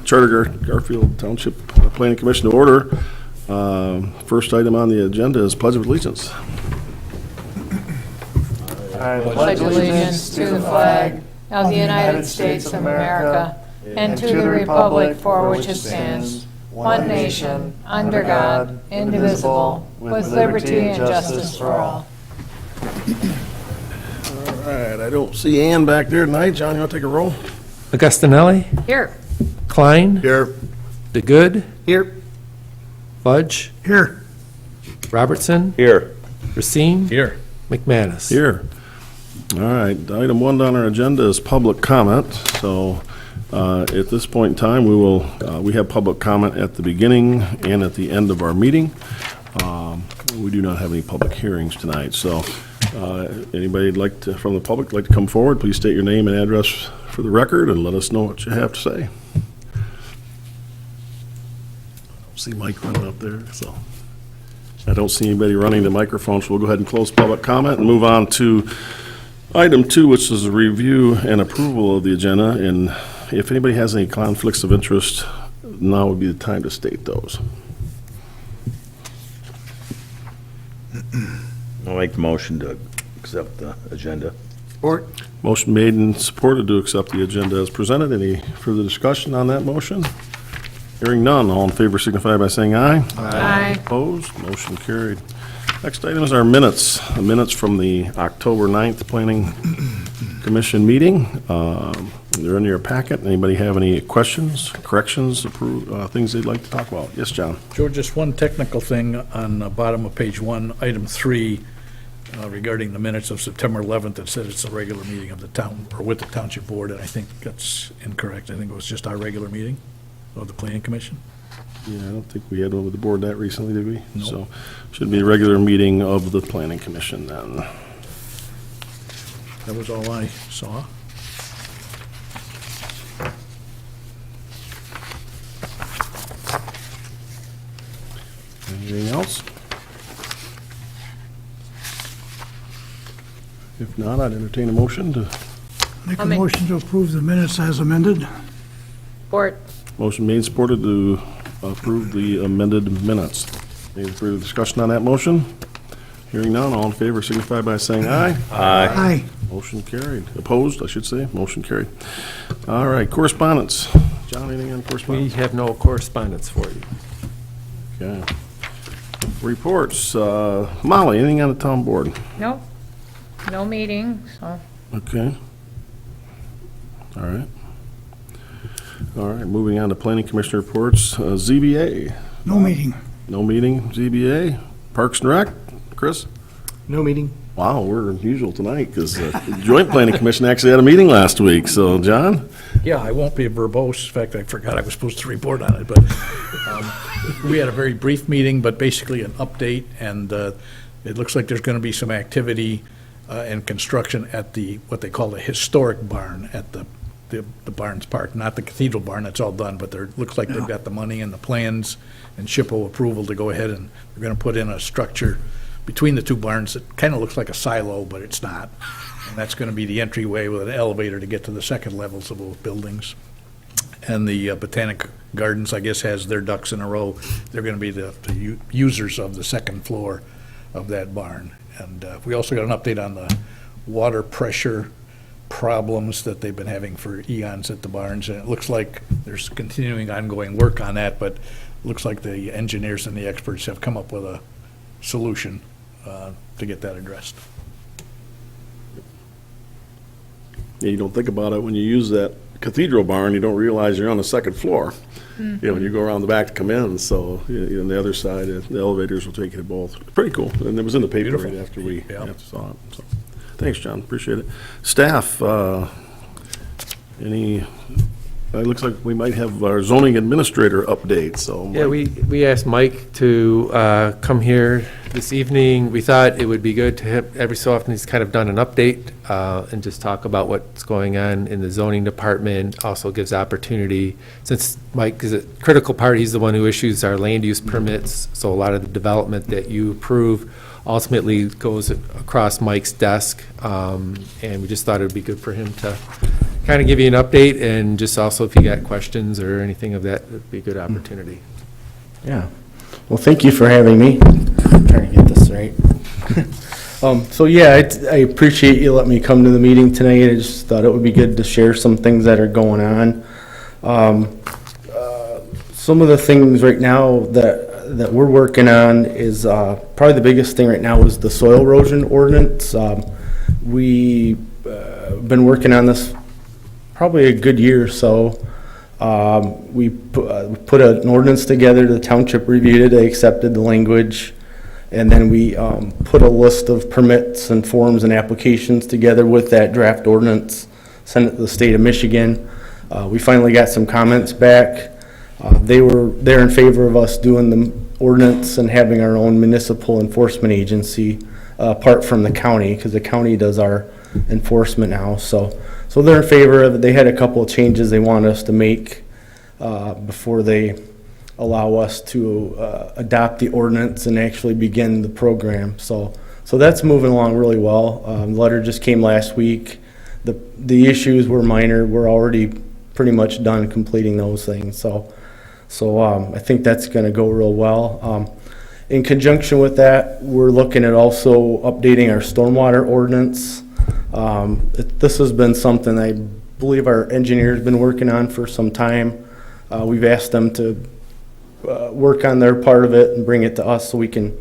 Garfield Township Planning Commission to order. First item on the agenda is Pledge of Allegiance. I pledge allegiance to the flag of the United States of America and to the republic for which it stands, one nation, under God, indivisible, with liberty and justice for all. All right, I don't see Ann back there tonight. John, you want to take a roll? Augustinelli, Here. Klein, Here. DeGood, Here. Fudge, Here. Robertson, Here. Racine, Here. McManus. Here. All right, item 1 on our agenda is public comment. So at this point in time, we have public comment at the beginning and at the end of our meeting. We do not have any public hearings tonight. So anybody from the public like to come forward, please state your name and address for the record and let us know what you have to say. I don't see Mike running up there, so I don't see anybody running the microphone, so we'll go ahead and close public comment and move on to item 2, which is a review and approval of the agenda. And if anybody has any conflicts of interest, now would be the time to state those. I'll make the motion to accept the agenda. Support. Motion made and supported to accept the agenda as presented. Any further discussion on that motion? Hearing none, all in favor signify by saying aye. Aye. Opposed, motion carried. Next item is our minutes. The minutes from the October 9th Planning Commission meeting. They're in your packet. Anybody have any questions, corrections, things they'd like to talk about? Yes, John. Joe, just one technical thing on the bottom of page 1, item 3, regarding the minutes of September 11th. It said it's a regular meeting of the town, or with the township board, and I think that's incorrect. I think it was just our regular meeting of the planning commission. Yeah, I don't think we had one with the board that recently, did we? No. So, should be a regular meeting of the Planning Commission then. That was all I saw. Anything else? If not, I'd entertain a motion to, Make a motion to approve the minutes as amended. Support. motion made and supported to approve the amended minutes. Any further discussion on that motion? Hearing none, all in favor signify by saying aye. Aye. Motion carried. Opposed, I should say. Motion carried. All right, correspondence. John, anything on We correspondence? have no correspondence for you. Okay. Reports. Molly, anything on the town board? Nope. No meeting, so. Okay. All right. All right, moving on to planning commission reports. ZBA, No meeting. no meeting, ZBA. Parks and Rec, Chris? No meeting. Wow, we're unusual tonight because the Joint Planning Commission actually had a meeting last week. So, John? Yeah, I won't be verbose. In fact, I forgot I was supposed to report on it, but we had a very brief meeting, but basically an update, and it looks like there's going to be some activity and construction at what they call the historic barn at the Barnes Park, not the Cathedral Barn, that's all done, but looks like they've got the money and the plans and SHPO approval to go ahead, and they're going to put in a structure between the two barns that kind of looks like a silo, but it's not. And that's going to be the entryway with an elevator to get to the second levels of both buildings. And the Botanic Gardens, I guess, has their ducks in a row. They're going to be the users of the second floor of that barn. And we also got an update on the water pressure problems that they've been having for eons at the barns. And it looks like there's continuing ongoing work on that, but it looks like the engineers and the experts have come up with a solution to get that addressed. Yeah, you don't think about it when you use that cathedral barn, you don't realize you're on the second floor. You know, when you go around the back to come in, so on the other side, the elevators will take you to both. Pretty cool, and it was in the paper Beautiful. right after we Yeah. saw it. So, thanks, John, appreciate it. Staff, it looks like we might have our zoning administrator update, so. Yeah, we asked Mike to come here this evening. We thought it would be good to have, every so often, he's kind of done an update and just talk about what's going on in the zoning department. Also gives opportunity, since Mike is a critical part, he's the one who issues our land use permits, so a lot of the development that you approve ultimately goes across Mike's desk, and we just thought it would be good for him to kind of give you an update, and just also if you got questions or anything of that, it'd be a good opportunity. Yeah. Well, thank you for having me. I'm trying to get this right. So yeah, I appreciate you letting me come to the meeting tonight. I just thought it would be good to share some things that are going on. Some of the things right now that we're working on is probably the biggest thing right now is the soil erosion ordinance. We've been working on this probably a good year or so. We put an ordinance together, the township reviewed it, they accepted the language, and then we put a list of permits and forms and applications together with that draft ordinance, sent it to the state of Michigan. We finally got some comments back. They're in favor of us doing the ordinance and having our own municipal enforcement agency apart from the county, because the county does our enforcement now. So they're in favor of it. They had a couple of changes they want us to make before they allow us to adopt the ordinance and actually begin the program. So that's moving along really well. The letter just came last week. The issues were minor. We're already pretty much done completing those things. So I think that's going to go real well. In conjunction with that, we're looking at also updating our stormwater ordinance. This has been something I believe our engineer's been working on for some time. We've asked them to work on their part of it and bring it to us so we can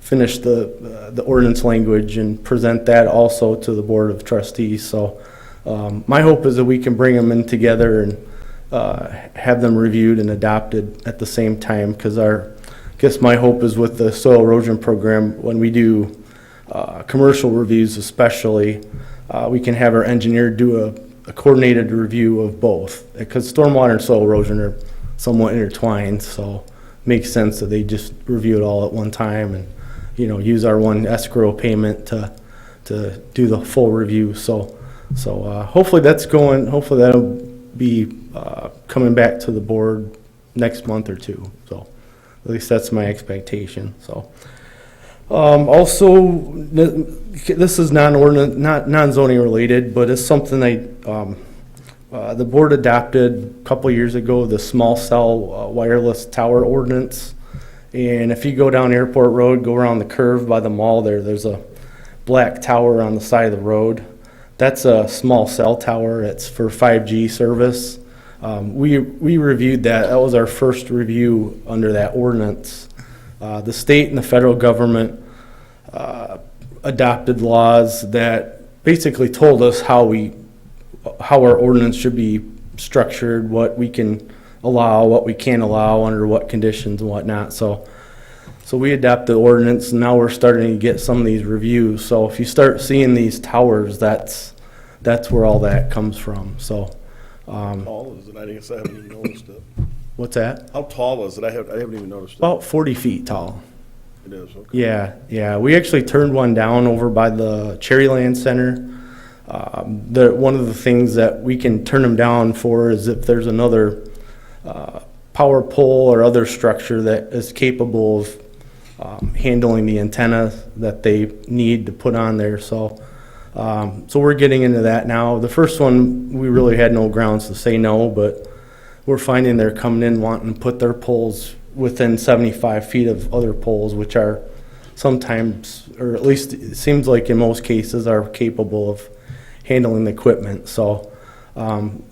finish the ordinance language and present that also to the Board of Trustees. So my hope is that we can bring them in together and have them reviewed and adopted at the same time, because I guess my hope is with the soil erosion program, when we do commercial reviews especially, we can have our engineer do a coordinated review of both, because stormwater and soil erosion are somewhat intertwined, so it makes sense that they just review it all at one time and, use our one escrow payment to do the full review. So hopefully hopefully that'll be coming back to the board next month or two. So at least that's my expectation. So also, this is non-zoning related, but it's something the board adopted a couple years ago, the small cell wireless tower ordinance. And if you go down Airport Road, go around the curve by the mall there's a black tower on the side of the road. That's a small cell tower. It's for 5G service. We reviewed that. That was our first review under that ordinance. The state and the federal government adopted laws that basically told us how our ordinance should be structured, what we can allow, what we can't allow, under what conditions and whatnot. So we adopted the ordinance, and now we're starting to get some of these reviews. So if you start seeing these towers, that's where all that comes from. So How tall is it? I guess I haven't even noticed it. what's that? How tall is it? I haven't even noticed it. About 40 feet tall. It is, okay. Yeah. We actually turned one down over by the Cherryland Center. One of the things that we can turn them down for is if there's another power pole or other structure that is capable of handling the antenna that they need to put on there. So we're getting into that now. The first one, we really had no grounds to say no, but we're finding they're coming in wanting to put their poles within 75 feet of other poles, which are sometimes, or at least it seems like in most cases, are capable of handling the equipment. So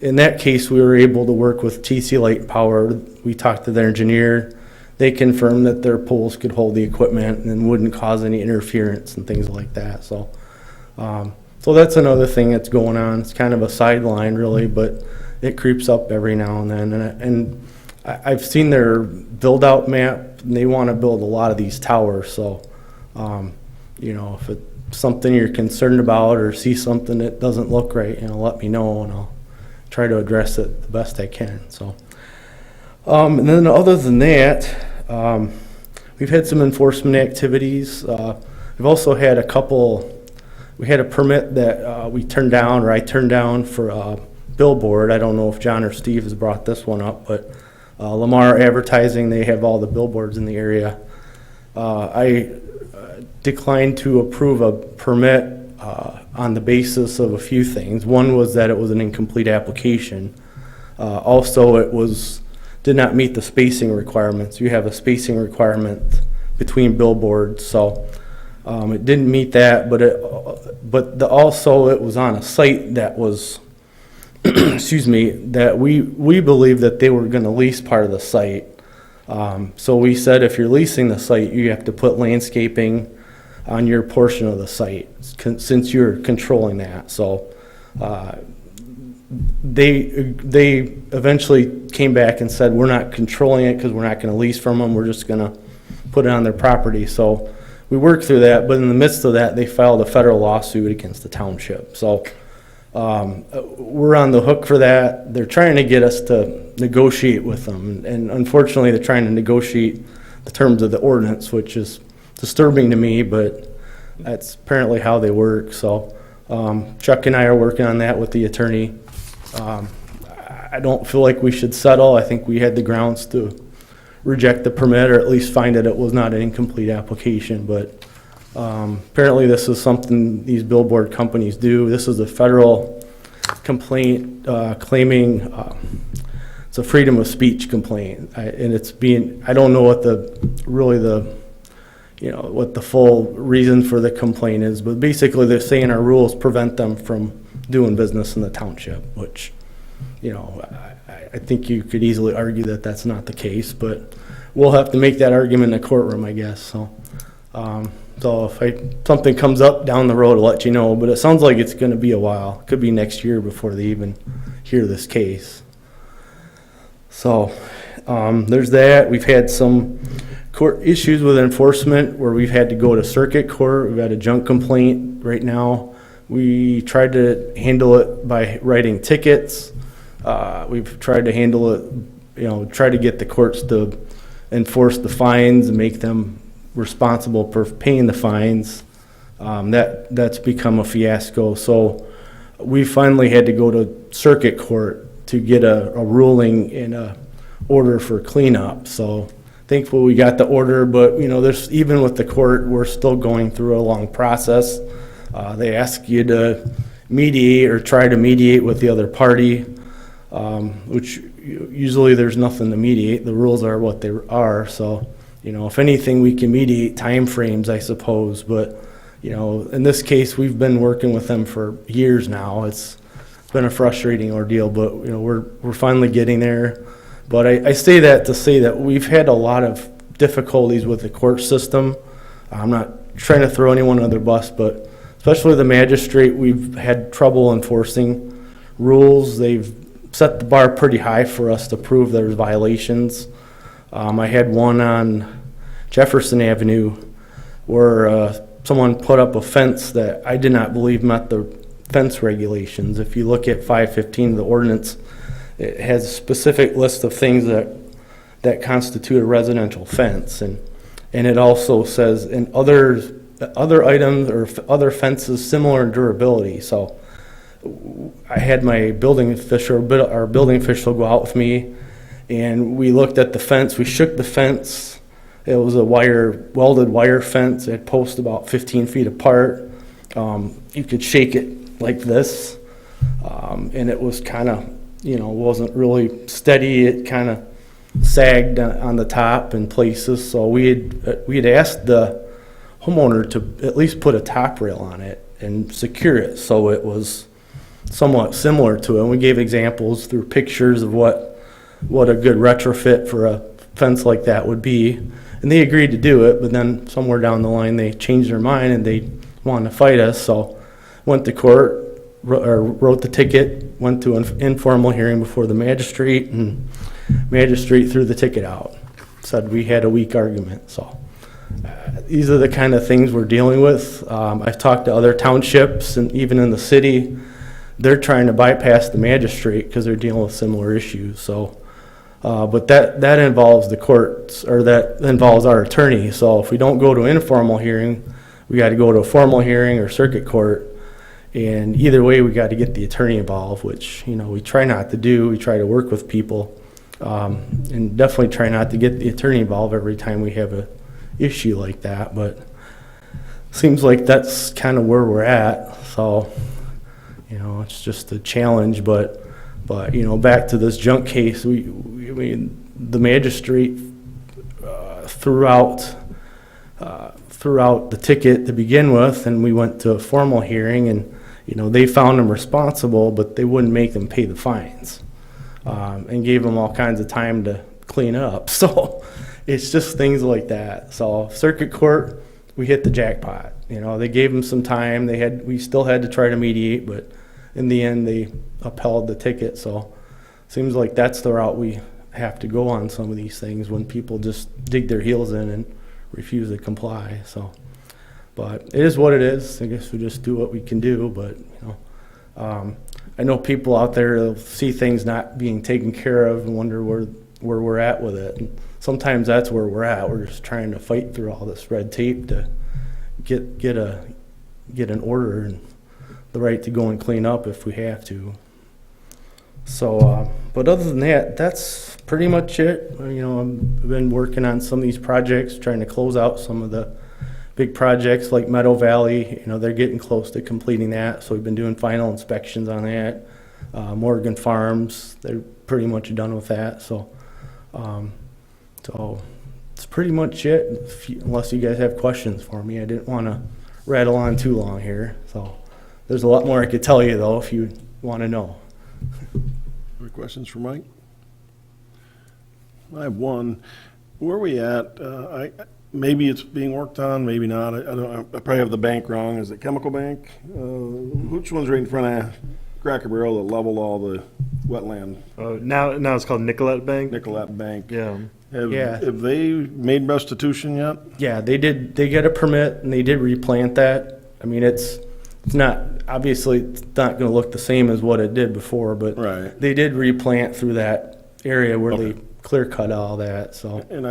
in that case, we were able to work with TC Light Power. We talked to their engineer. They confirmed that their poles could hold the equipment and wouldn't cause any interference and things like that. So that's another thing that's going on. It's kind of a sideline really, but it creeps up every now and then. And I've seen their build-out map, and they want to build a lot of these towers. So, if it's something you're concerned about or see something that doesn't look right, let me know, and I'll try to address it the best I can. So, and then other than that, we've had some enforcement activities. We've also had we had a permit that I turned down for a billboard. I don't know if John or Steve has brought this one up, but Lamar Advertising, they have all the billboards in the area. I declined to approve a permit on the basis of a few things. One was that it was an incomplete application. Also, did not meet the spacing requirements. You have a spacing requirement between billboards, so it didn't meet that, but also it was on a site that was, excuse me, that we believe that they were gonna lease part of the site. So we said, if you're leasing the site, you have to put landscaping on your portion of the site, since you're controlling that. So they eventually came back and said, we're not controlling it because we're not gonna lease from them, we're just gonna put it on their property. So we worked through that, but in the midst of that, they filed a federal lawsuit against the township. So we're on the hook for that. They're trying to get us to negotiate with them, and unfortunately, they're trying to negotiate the terms of the ordinance, which is disturbing to me, but that's apparently how they work. So Chuck and I are working on that with the attorney. I don't feel like we should settle. I think we had the grounds to reject the permit, or at least find that it was not an incomplete application, but apparently this is something these billboard companies do. This is a federal complaint claiming it's a freedom of speech complaint, and it's being, I don't know what what the full reason for the complaint is, but basically they're saying our rules prevent them from doing business in the township, which, I think you could easily argue that that's not the case, but we'll have to make that argument in the courtroom, I guess. So, so if something comes up down the road, I'll let you know, but it sounds like it's going to be a while. It could be next year before they even hear this case. So, there's that. We've had some court issues with enforcement where we've had to go to circuit court. We've had a junk complaint right now. We tried to handle it by writing tickets. We've tried to handle it, try to get the courts to enforce the fines and make them responsible for paying the fines. That's become a fiasco. So we finally had to go to circuit court to get a ruling and a order for cleanup. So thankfully we got the order, but there's, even with the court, we're still going through a long process. They ask you to mediate or try to mediate with the other party, which usually there's nothing to mediate. The rules are what they are. So, if anything, we can mediate timeframes, I suppose. But, in this case, we've been working with them for years now. It's been a frustrating ordeal, but, we're finally getting there. But I say that to say that we've had a lot of difficulties with the court system. I'm not trying to throw anyone under the bus, but especially the magistrate, we've had trouble enforcing rules. They've set the bar pretty high for us to prove there's violations. I had one on Jefferson Avenue where someone put up a fence that I did not believe met the fence regulations. If you look at 515 of the ordinance, it has a specific list of things that constitute a residential fence, and it also says in other items or other fences similar in durability. So I had my building official go out with me, and we looked at the fence. We shook the fence. It was a welded wire fence. It had posts about 15 feet apart. You could shake it like this, and it was kind of, wasn't really steady. It kind of sagged on the top in places. So we had asked the homeowner to at least put a top rail on it and secure it so it was somewhat similar to it. And we gave examples through pictures of what a good retrofit for a fence like that would be. And they agreed to do it, but then somewhere down the line they changed their mind and they wanted to fight us. So went to court, wrote the ticket, went to an informal hearing before the magistrate, and magistrate threw the ticket out. Said we had a weak argument. So these are the kind of things we're dealing with. I've talked to other townships, and even in the city, they're trying to bypass the magistrate because they're dealing with similar issues. So, but that involves the courts, or that involves our attorney. So if we don't go to an informal hearing, we got to go to a formal hearing or circuit court. And either way, we got to get the attorney involved, which, we try not to do. We try to work with people, and definitely try not to get the attorney involved every time we have a issue like that. But seems like that's kind of where we're at. So, it's just a challenge. But back to this junk case, I mean, the magistrate throughout the ticket to begin with, and we went to a formal hearing, and they found them responsible, but they wouldn't make them pay the fines, and gave them all kinds of time to clean up. So it's just things like that. So circuit court, we hit the jackpot. They gave them some time. We still had to try to mediate, but in the end, they upheld the ticket. So seems like that's the route we have to go on some of these things, when people just dig their heels in and refuse to comply. So, but it is what it is. I guess we just do what we can do. But I know people out there see things not being taken care of and wonder where we're at with it. And sometimes that's where we're at. We're just trying to fight through all this red tape to get an order and the right to go and clean up if we have to. So, but other than that, that's pretty much it. I've been working on some of these projects, trying to close out some of the big projects like Meadow Valley. They're getting close to completing that, so we've been doing final inspections on that. Morgan Farms, they're pretty much done with that. So it's pretty much it, unless you guys have questions for me. I didn't want to rattle on too long here. So there's a lot more I could tell you, though, if you want to know. Other questions for Mike? I have one. Where are we at? Maybe it's being worked on, maybe not. I probably have the bank wrong. Is it Chemical Bank? Which one's right in front of Cracker Barrel that leveled all the wetland? Now it's called Nicolette Bank. Nicolette Bank. Yeah. Have they made restitution yet? Yeah, they did. They got a permit and they did replant that. I mean, it's not, obviously it's not going to look the same as what it did before, but Right. they did replant through that area where Okay. they clear cut all that. So And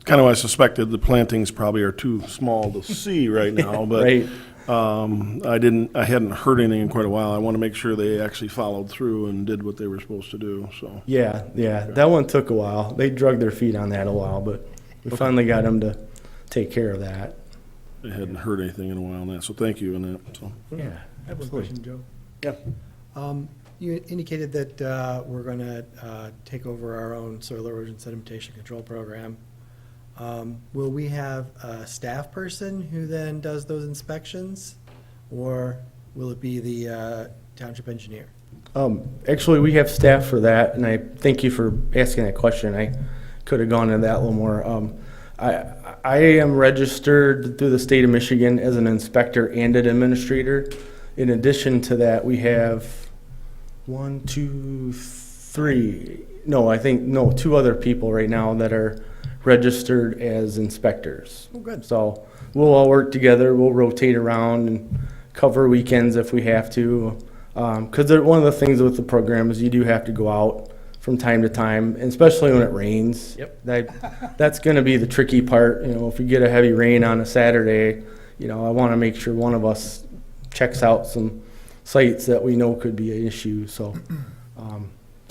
kind of I suspected the plantings probably are too small to see right now, but right. I hadn't heard anything in quite a while. I want to make sure they actually followed through and did what they were supposed to do, so. Yeah, that one took a while. They drug their feet on that a while, but we finally got them to take care of that. I hadn't heard anything in a while on that, so thank you on that, so. Yeah. I have one question, Joe. Yeah. You indicated that we're going to take over our own soil erosion sedimentation control program. Will we have a staff person who then does those inspections, or will it be the township engineer? Actually, we have staff for that, and I thank you for asking that question. I could have gone into that a little more. I am registered through the state of Michigan as an inspector and an administrator. In addition to that, we have two other people right now that are registered as inspectors. Oh, good. So we'll all work together. We'll rotate around and cover weekends if we have to. Because one of the things with the program is you do have to go out from time to time, and especially when it rains. Yep. That's going to be the tricky part. If we get a heavy rain on a Saturday, I want to make sure one of us checks out some sites that we know could be an issue. So,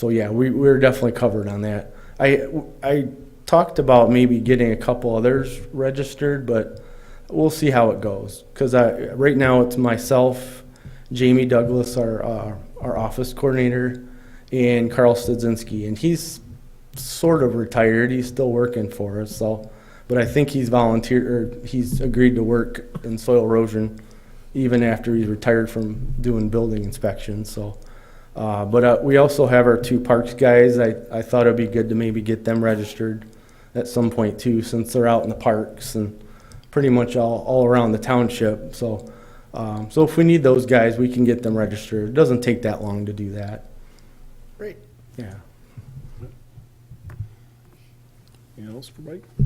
yeah, we're definitely covered on that. I talked about maybe getting a couple others registered, but we'll see how it goes. Because right now it's myself, Jamie Douglas, our office coordinator, and Carl Studzinski, and he's sort of retired. He's still working for us, but I think he's he's agreed to work in soil erosion even after he's retired from doing building inspections. So, but we also have our two parks guys. I thought it'd be good to maybe get them registered at some point too, since they're out in the parks and pretty much all around the township. So if we need those guys, we can get them registered. It doesn't take that long to do that. Great. Yeah. Anything else for Mike? All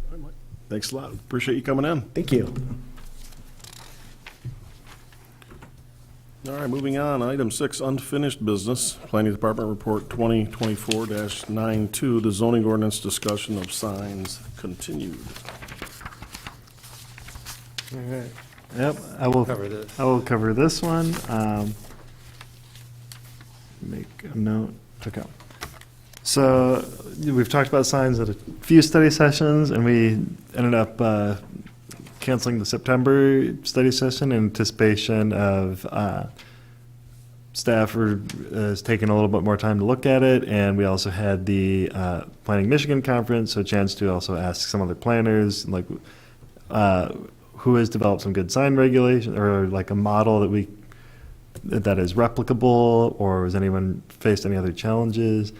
right, Mike. Thanks a lot. Appreciate you coming in. Thank you. All right, moving on. Item 6, unfinished business. Planning Department Report 2024-92, the zoning ordinance discussion of signs continued. All right. Yep, I will Cover this. I will cover this one. Make a note. Okay. So we've talked about signs at a few study sessions, and we ended up canceling the September study session in anticipation of staff is taking a little bit more time to look at it, and we also had the Planning Michigan conference, so a chance to also ask some other planners, like who has developed some good sign regulation or like a model that is replicable, or has anyone faced any other challenges?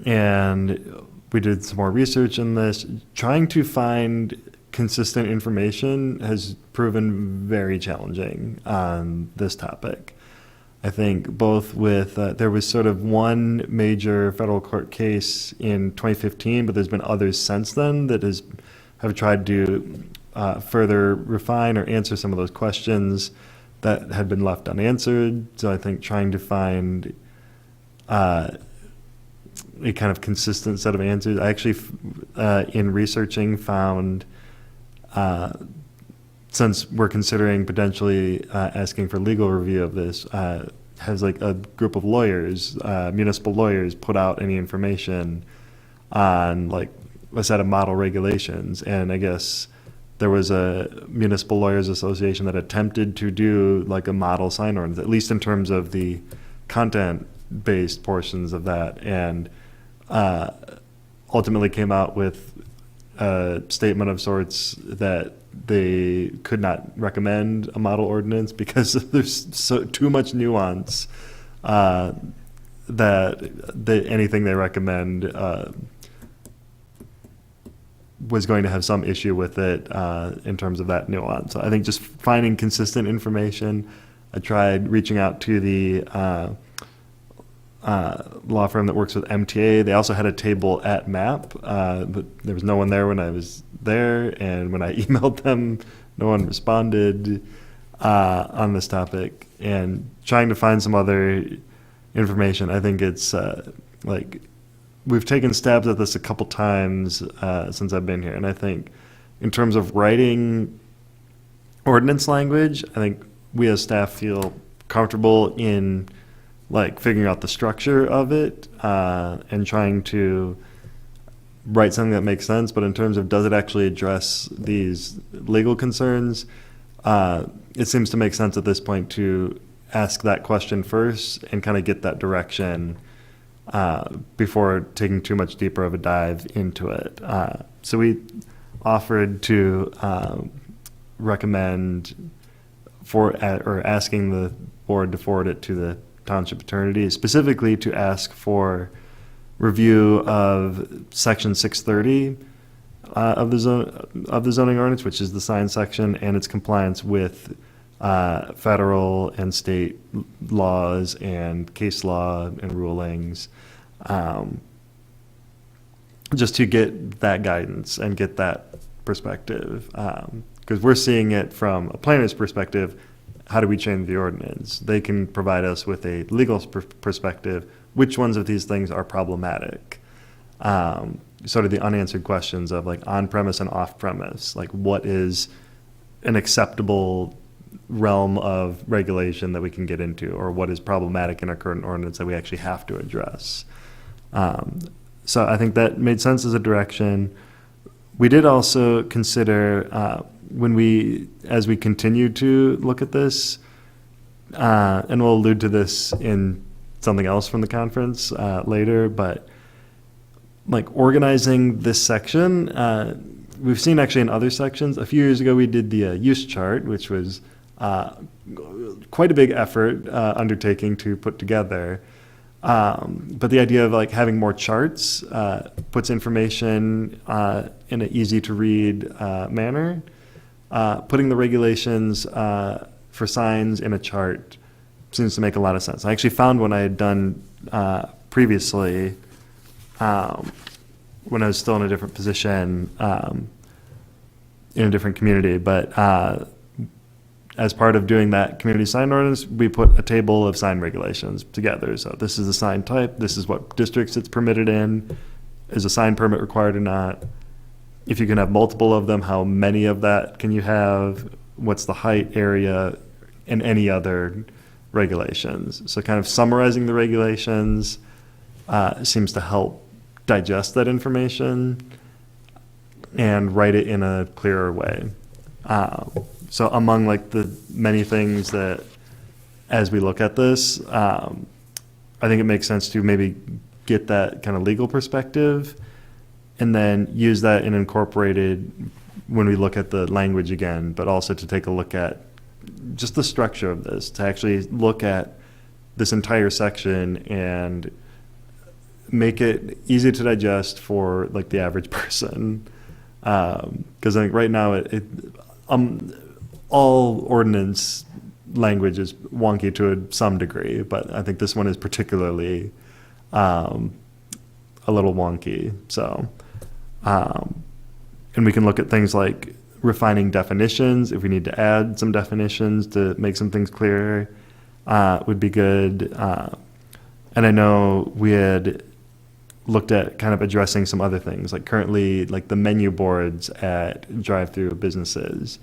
And we did some more research in this. Trying to find consistent information has proven very challenging on this topic. I think both with, there was sort of one major federal court case in 2015, but there's been others since then that have tried to further refine or answer some of those questions that had been left unanswered. So I think trying to find a kind of consistent set of answers. I actually, in researching, found, since we're considering potentially asking for legal review of this, has like a group of lawyers, municipal lawyers, put out any information on like a set of model regulations. And I guess there was a municipal lawyers association that attempted to do like a model sign ordinance, at least in terms of the content-based portions of that, and ultimately came out with a statement of sorts that they could not recommend a model ordinance because there's too much nuance that anything they recommend was going to have some issue with it in terms of that nuance. So I think just finding consistent information. I tried reaching out to the law firm that works with MTA. They also had a table at MAP, but there was no one there when I was there, and when I emailed them, no one responded on this topic. And trying to find some other information, I think it's like we've taken stabs at this a couple times since I've been here, and I think in terms of writing ordinance language, I think we as staff feel comfortable in like figuring out the structure of it and trying to write something that makes sense. But in terms of does it actually address these legal concerns, it seems to make sense at this point to ask that question first and kind of get that direction before taking too much deeper of a dive into it. So we offered to recommend or asking the board to forward it to the township attorney, specifically to ask for review of section 630 of the zoning ordinance, which is the sign section, and its compliance with federal and state laws and case law and rulings, just to get that guidance and get that perspective. Because we're seeing it from a planner's perspective. How do we change the ordinance? They can provide us with a legal perspective. Which ones of these things are problematic? Sort of the unanswered questions of like on-premise and off-premise. Like what is an acceptable realm of regulation that we can get into, or what is problematic in our current ordinance that we actually have to address? So I think that made sense as a direction. We did also consider as we continue to look at this, and we'll allude to this in something else from the conference later, but like organizing this section, we've seen actually in other sections. A few years ago we did the use chart, which was quite a big effort undertaking to put together. But the idea of like having more charts puts information in an easy to read manner. Putting the regulations for signs in a chart seems to make a lot of sense. I actually found one I had done previously when I was still in a different position in a different community. But as part of doing that community sign ordinance, we put a table of sign regulations together. So this is the sign type, this is what districts it's permitted in, is a sign permit required or not? If you can have multiple of them, how many of that can you have? What's the height, area, and any other regulations? So kind of summarizing the regulations seems to help digest that information and write it in a clearer way. So among like the many things that, as we look at this, I think it makes sense to maybe get that kind of legal perspective and then use that and incorporate it when we look at the language again, but also to take a look at just the structure of this, to actually look at this entire section and make it easy to digest for like the average person. Because I think right now all ordinance language is wonky to some degree, but I think this one is particularly a little wonky. So, and we can look at things like refining definitions. If we need to add some definitions to make some things clearer, would be good. And I know we had looked at kind of addressing some other things, like currently, like the menu boards at drive-through businesses.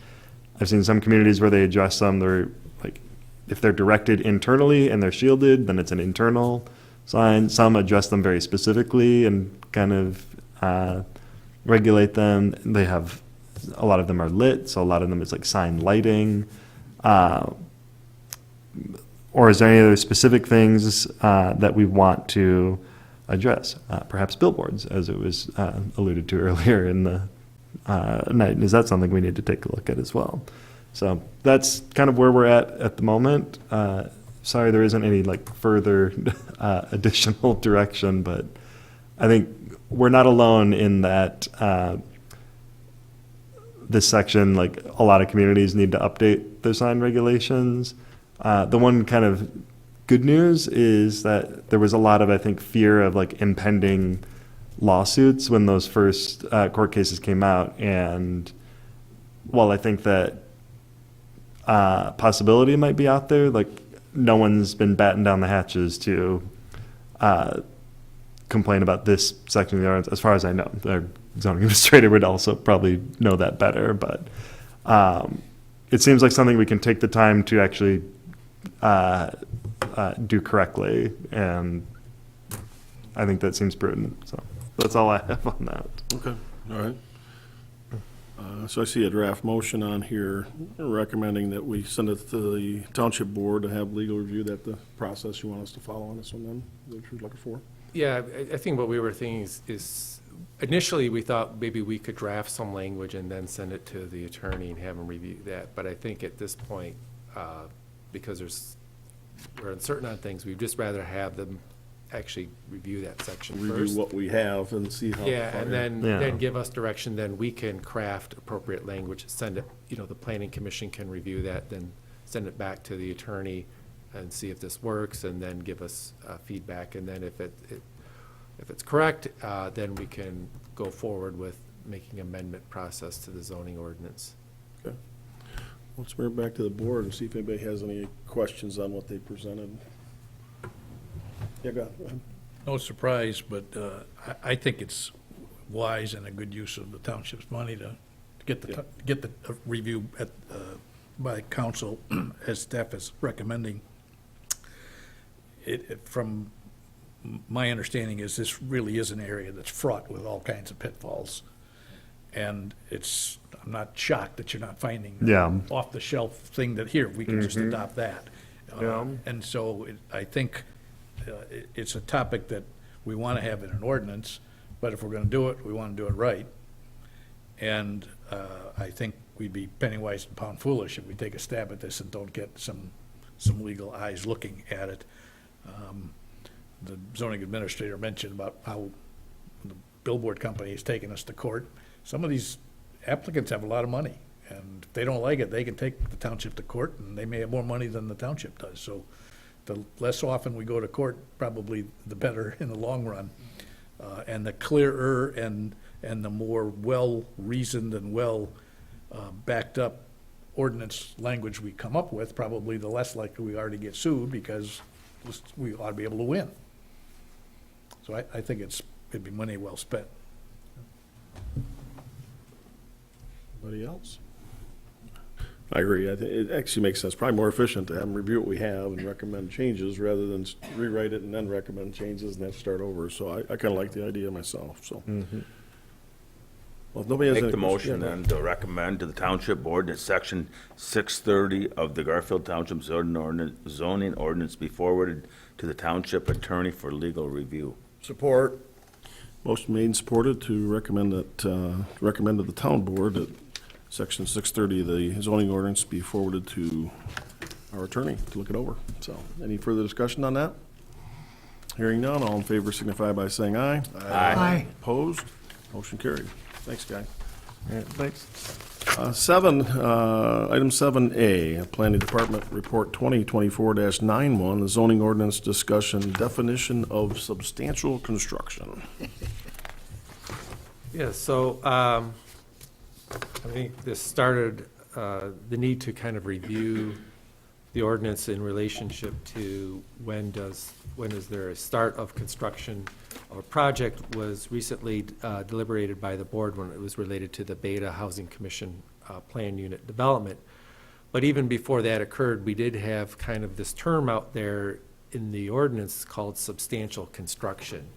I've seen some communities where they address them. They're like, if they're directed internally and they're shielded, then it's an internal sign. Some address them very specifically and kind of regulate them. They have, a lot of them are lit, so a lot of them is like sign lighting. Or is there any other specific things that we want to address? Perhaps billboards, as it was alluded to earlier in the night. Is that something we need to take a look at as well? So that's kind of where we're at the moment. Sorry, there isn't any like further additional direction, but I think we're not alone in that this section, like a lot of communities need to update their sign regulations. The one kind of good news is that there was a lot of, I think, fear of like impending lawsuits when those first court cases came out. And while I think that possibility might be out there, like no one's been batting down the hatches to complain about this section of the ordinance, as far as I know. Our zoning administrator would also probably know that better, but it seems like something we can take the time to actually do correctly, and I think that seems prudent. So that's all I have on that. Okay, all right. So I see a draft motion on here recommending that we send it to the Township Board to have legal review. That the process you want us to follow on this one then, that you're looking for? Yeah, I think what we were thinking is initially we thought maybe we could draft some language and then send it to the attorney and have him review that. But I think at this point, because we're uncertain on things, we'd just rather have them actually review that section first. Review what we have and see how. Yeah, and Yeah. then give us direction, then we can craft appropriate language, send it, the planning commission can review that, then send it back to the attorney and see if this works, and then give us feedback, and then if it's correct, then we can go forward with making amendment process to the zoning ordinance. Okay. Let's bring it back to the board and see if anybody has any questions on what they presented. Yeah, go ahead. No surprise, but I think it's wise and a good use of the township's money to get the review by council as staff is recommending. From my understanding is this really is an area that's fraught with all kinds of pitfalls. And I'm not shocked that you're not finding off-the-shelf thing that here, we can just adopt that. And so I think it's a topic that we want to have in an ordinance, but if we're going to do it, we want to do it right. And I think we'd be penny wise and pound foolish if we take a stab at this and don't get some legal eyes looking at it. The zoning administrator mentioned about how the billboard company has taken us to court. Some of these applicants have a lot of money, and if they don't like it, they can take the township to court, and they may have more money than the township does. So the less often we go to court, probably the better in the long run. And the clearer and the more well-reasoned and backed up ordinance language we come up with, probably the less likely we are to get sued, because we ought to be able to win. So I think it'd be money well spent. Anybody else? I agree. I think it actually makes sense. Probably more efficient to have them review what we have and recommend changes rather than rewrite it and then recommend changes and then start over. So I kind of like the idea myself, so. Well, if nobody has Make any the motion questions- then to recommend to the Township Board that Section 630 of the Garfield Township zoning ordinance be forwarded to the Township Attorney for legal review. Support. Motion made and supported to recommend to the town board that section 630 of the zoning ordinance be forwarded to our attorney to look it over. So, any further discussion on that? Hearing none, all in favor signify by saying aye. Aye. Opposed? Motion carried. Thanks, Guy. All right, thanks. Item 7A, Planning Department Report 2024-91, the zoning ordinance discussion, definition of substantial construction. Yeah, so I think this started the need to kind of review the ordinance in relationship to when is there a start of construction. Our project was recently deliberated by the board when it was related to the Beta Housing Commission plan unit development. But even before that occurred, we did have kind of this term out there in the ordinance called substantial construction.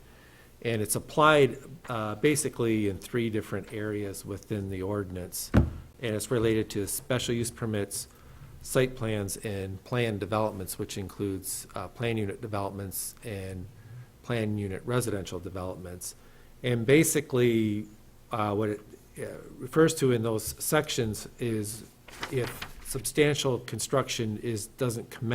And it's applied basically in 3 different areas within the ordinance. And it's related to special use permits, site plans, and planned developments, which includes plan unit developments and plan unit residential developments. And basically, what it refers to in those sections is if substantial construction doesn't commence